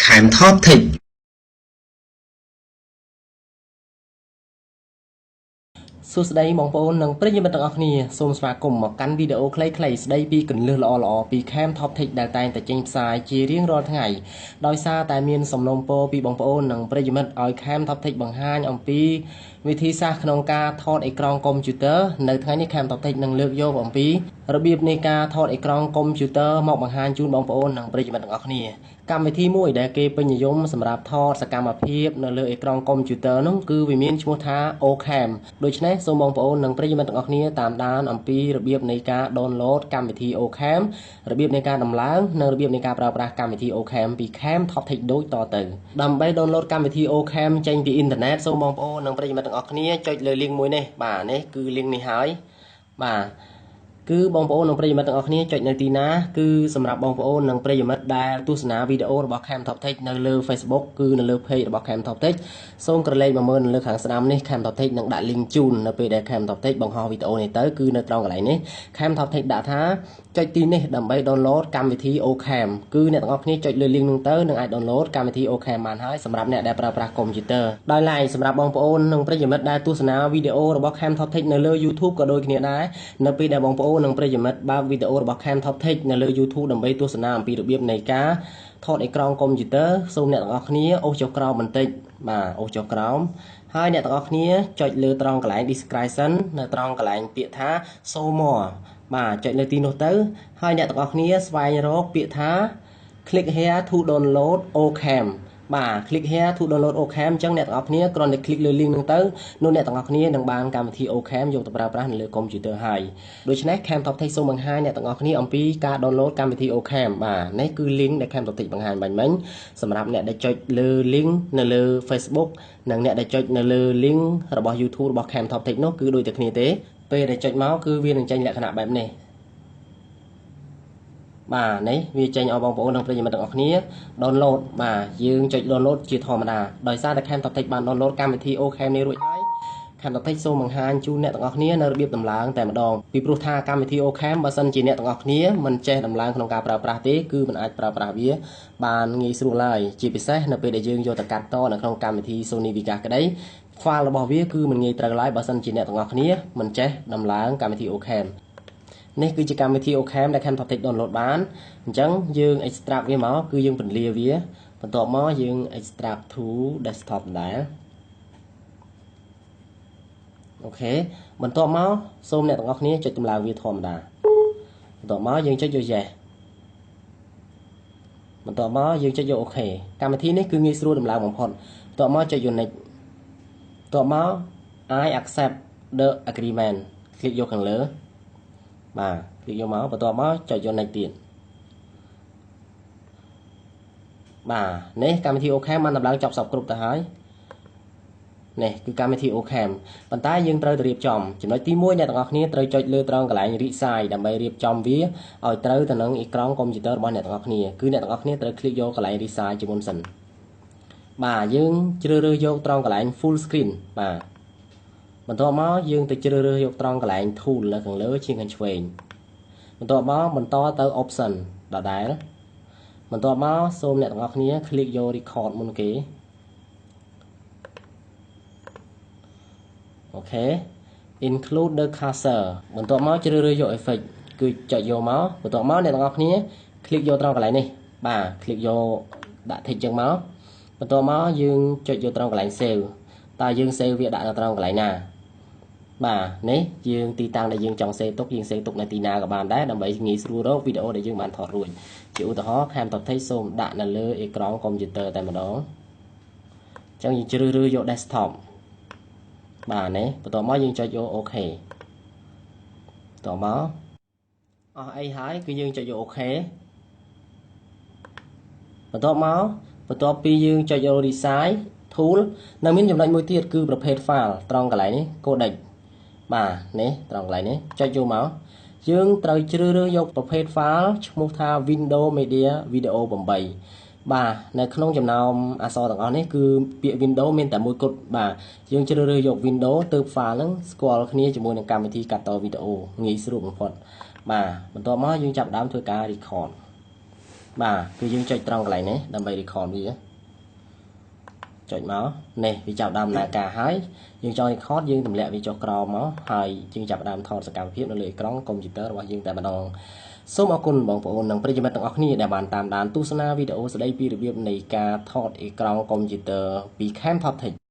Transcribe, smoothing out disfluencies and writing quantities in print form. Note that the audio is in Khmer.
Khám Top Thích សួស្តីបងប្អូននិងប្រិយមិត្តទាំងអស់គ្នាសូមស្វាគមន៍មកកាន់វីដេអូខ្លីៗស្ដីពីគន្លឹះល្អៗពី Cam Top Tech ដែលតែងតែចេញផ្សាយជារៀងរាល់ថ្ងៃដោយសារតែមានសំណូមពរពីបងប្អូននិងប្រិយមិត្តឲ្យ Cam Top Tech បង្ហាញអំពីវិធីសាស្ត្រក្នុងការថតអេក្រង់កុំព្យូទ័រនៅថ្ងៃនេះ Cam Top Tech នឹងលើកយកអំពីរបៀបនៃការថតអេក្រង់កុំព្យូទ័រមកបង្ហាញជូនបងប្អូននិងប្រិយមិត្តទាំងអស់គ្នាកម្មវិធីមួយដែលគេពេញនិយមសម្រាប់ថតសកម្មភាពនៅលើអេក្រង់កុំព្យូទ័រនោះគឺវាមានឈ្មោះថា Ocam ដូច្នេះសូមបងប្អូននិងប្រិយមិត្តទាំងអស់គ្នាតាមដានអំពីរបៀបនៃការ download កម្មវិធី Ocam របៀបនៃការដំឡើងនិងរបៀបនៃការប្រើប្រាស់កម្មវិធី Ocam ពី Cam Top Tech ដូចតទៅដើម្បី download កម្មវិធី Ocam ចេញពីអ៊ីនធឺណិតសូមបងប្អូននិងប្រិយមិត្តទាំងអស់គ្នាចុចលើ link មួយនេះបាទនេះគឺ link នេះហើយបាទគឺបងប្អូននិងប្រិយមិត្តទាំងអស់គ្នាចុចនៅទីណាគឺសម្រាប់បងប្អូននិងប្រិយមិត្តដែលទស្សនាវីដេអូរបស់ Cam Top Tech នៅលើ Facebook គឺនៅលើ page របស់ Cam Top Tech សូមក្រឡេកមកមើលនៅលើខាងស្ដាំនេះ Cam Top Tech នឹងដាក់ link ជូននៅពេលដែល Cam Top Tech បង្ហោះវីដេអូនេះទៅគឺនៅត្រង់កន្លែងនេះ Cam Top Tech ដាក់ថាចុចទីនេះដើម្បី download កម្មវិធី Ocam គឺអ្នកទាំងអស់គ្នាចុចលើ link នោះទៅនឹងអាច download កម្មវិធី Ocam បានហើយសម្រាប់អ្នកដែលប្រើប្រាស់កុំព្យូទ័រដោយឡែកសម្រាប់បងប្អូននិងប្រិយមិត្តដែលទស្សនាវីដេអូរបស់ Cam Top Tech នៅលើ YouTube ក៏ដូចគ្នាដែរនៅពេលដែលបងប្អូននិងប្រិយមិត្តបើកវីដេអូរបស់ Cam Top Tech នៅលើ YouTube ដើម្បីទស្សនាអំពីរបៀបនៃការថតអេក្រង់កុំព្យូទ័រសូមអ្នកទាំងអស់គ្នាអូសចុះក្រោមបន្តិចបាទអូសចុះក្រោមហើយអ្នកទាំងអស់គ្នាចុចលើត្រង់កន្លែង description នៅត្រង់កន្លែងពាក្យថា show more បាទចុចលើទីនោះទៅហើយអ្នកទាំងអស់គ្នាស្វែងរកពាក្យថា click here to download Ocam បាទ click here to download Ocam អញ្ចឹងអ្នកទាំងអស់គ្នាគ្រាន់តែ click លើ link ហ្នឹងទៅនោះអ្នកទាំងអស់គ្នានឹងបានកម្មវិធី Ocam យកទៅប្រើប្រាស់នៅលើកុំព្យូទ័រហើយដូច្នេះ Cam Top Tech សូមបង្ហាញអ្នកទាំងអស់គ្នាអំពីការ download កម្មវិធី Ocam បាទនេះគឺ link ដែល Cam Top Tech បង្ហាញបាញ់មិញសម្រាប់អ្នកដែលចុចលើ link នៅលើ Facebook និងអ្នកដែលចុចនៅលើ link របស់ YouTube របស់ Cam Top Tech នោះគឺដូចតែគ្នាទេពេលដែលចុចមកគឺវានឹងចេញលក្ខណៈបែបនេះបាទនេះវាចេញឲ្យបងប្អូននិងប្រិយមិត្តទាំងអស់គ្នា download បាទយើងចុច download ជាធម្មតាដោយសារតែ Cam Top Tech បាន download កម្មវិធី Ocam នេះរួចហើយ Cam Top Tech សូមបង្ហាញជូនអ្នកទាំងអស់គ្នានៅរបៀបដំឡើងតែម្ដងពីព្រោះថាកម្មវិធី Ocam បើសិនជាអ្នកទាំងអស់គ្នាមិនចេះដំឡើងក្នុងការប្រើប្រាស់ទេគឺមិនអាចប្រើប្រាស់វាបានងាយស្រួលឡើយជាពិសេសនៅពេលដែលយើងយកទៅកាត់តនៅក្នុងកម្មវិធី Sony Vegas ក្តី file របស់វាគឺមិនងាយត្រូវឡើយបើសិនជាអ្នកទាំងអស់គ្នាមិនចេះដំឡើងកម្មវិធី Ocamនេះគឺជាកម្មវិធី Ocam ដែល Cam Top Tech download បានអញ្ចឹងយើង extract វាមកគឺយើងពន្លាវាបន្ទាប់មកយើង extract to desktop ដែរអូខេបន្ទាប់មកសូមអ្នកទាំងអស់គ្នាចុចតម្លើងវាធម្មតាបន្ទាប់មកយើងចុចយក yes បន្ទាប់មកយើងចុចយក OK កម្មវិធីនេះគឺងាយស្រួលដំឡើងបំផុតបន្ទាប់មកចុចយក next បន្ទាប់មក I accept the agreement คลิกយកខាងលើបាទคลิกយកមកបន្ទាប់មកចុចយក next ទៀតបាទនេះកម្មវិធី Ocam បានដំឡើងចប់សពគ្រប់ទៅហើយនេះគឺកម្មវិធី Ocam ប៉ុន្តែយើងត្រូវទៅរៀបចំចំណុចទី1អ្នកទាំងអស់គ្នាត្រូវចុចលើត្រង់កន្លែង resize ដើម្បីរៀបចំវាឲ្យត្រូវទៅនឹងអេក្រង់កុំព្យូទ័ររបស់អ្នកទាំងអស់គ្នាគឺអ្នកទាំងអស់គ្នាត្រូវ click យកកន្លែង resize ជាមុនសិនបាទយើងជ្រើសរើសយកត្រង់កន្លែង full screen បាទបន្ទាប់មកយើងទៅជ្រើសរើសយកត្រង់កន្លែង tool នៅខាងលើជាងខាងឆ្វេងបន្ទាប់មកបន្តទៅ option ដដែលបន្ទាប់មកសូមអ្នកទាំងអស់គ្នា click យក record មុនគេអូខេ include the cursor បន្ទាប់មកជ្រើសរើសយក effect គឺចុចយកមកបន្ទាប់មកអ្នកទាំងអស់គ្នា click យកត្រង់កន្លែងនេះបាទ click យកដាក់ tick ចឹងមកបន្ទាប់មកយើងចុចយកត្រង់កន្លែង save តើយើង save វាដាក់នៅត្រង់កន្លែងណាបាទនេះយើងទីតាំងដែលយើងចង់ save ទុកយើង save ទុកនៅទីណាក៏បានដែរដើម្បីងាយស្រួលរកវីដេអូដែលយើងបានថតរួចជាឧទាហរណ៍ Cam Top Tech សូមដាក់នៅលើអេក្រង់កុំព្យូទ័រតែម្ដងអញ្ចឹងយើងជ្រើសរើសយក desktop បាទនេះបន្ទាប់មកយើងចុចយក OK បន្ទាប់មកអស់អីហើយគឺយើងចុចយក OK បន្ទាប់មកបន្ទាប់ពីយើងចុចយក resize tool នៅមានចំណុចមួយទៀតគឺប្រភេទ file ត្រង់កន្លែងនេះ codec បាទនេះត្រង់កន្លែងនេះចុចយកមកយើងត្រូវជ្រើសរើសយកប្រភេទ file ឈ្មោះថា Windows Media Video 8បាទនៅក្នុងចំណោមអក្សរទាំងអស់នេះគឺពាក្យ Windows មានតែមួយគត់បាទយើងជ្រើសរើសយក Windows ទើប file ហ្នឹងស្គាល់គ្នាជាមួយនឹងកម្មវិធីកាត់តវីដេអូងាយស្រួលបំផុតបាទបន្ទាប់មកយើងចាប់ផ្ដើមធ្វើការ record បាទគឺយើងចុចត្រង់កន្លែងនេះដើម្បី record វាចុចមកនេះវាចាប់ដើមដំណើរការហើយយើងចង់ record យើងទម្លាក់វាចុះក្រោមមកហើយយើងចាប់ដើមថតសកម្មភាពនៅលើអេក្រង់កុំព្យូទ័ររបស់យើងតែម្ដងសូមអរគុណបងប្អូននិងប្រិយមិត្តទាំងអស់គ្នាដែលបានតាមដានទស្សនាវីដេអូស្ដីពីរបៀបនៃការថតអេក្រង់កុំព្យូទ័រពី Camtop Tech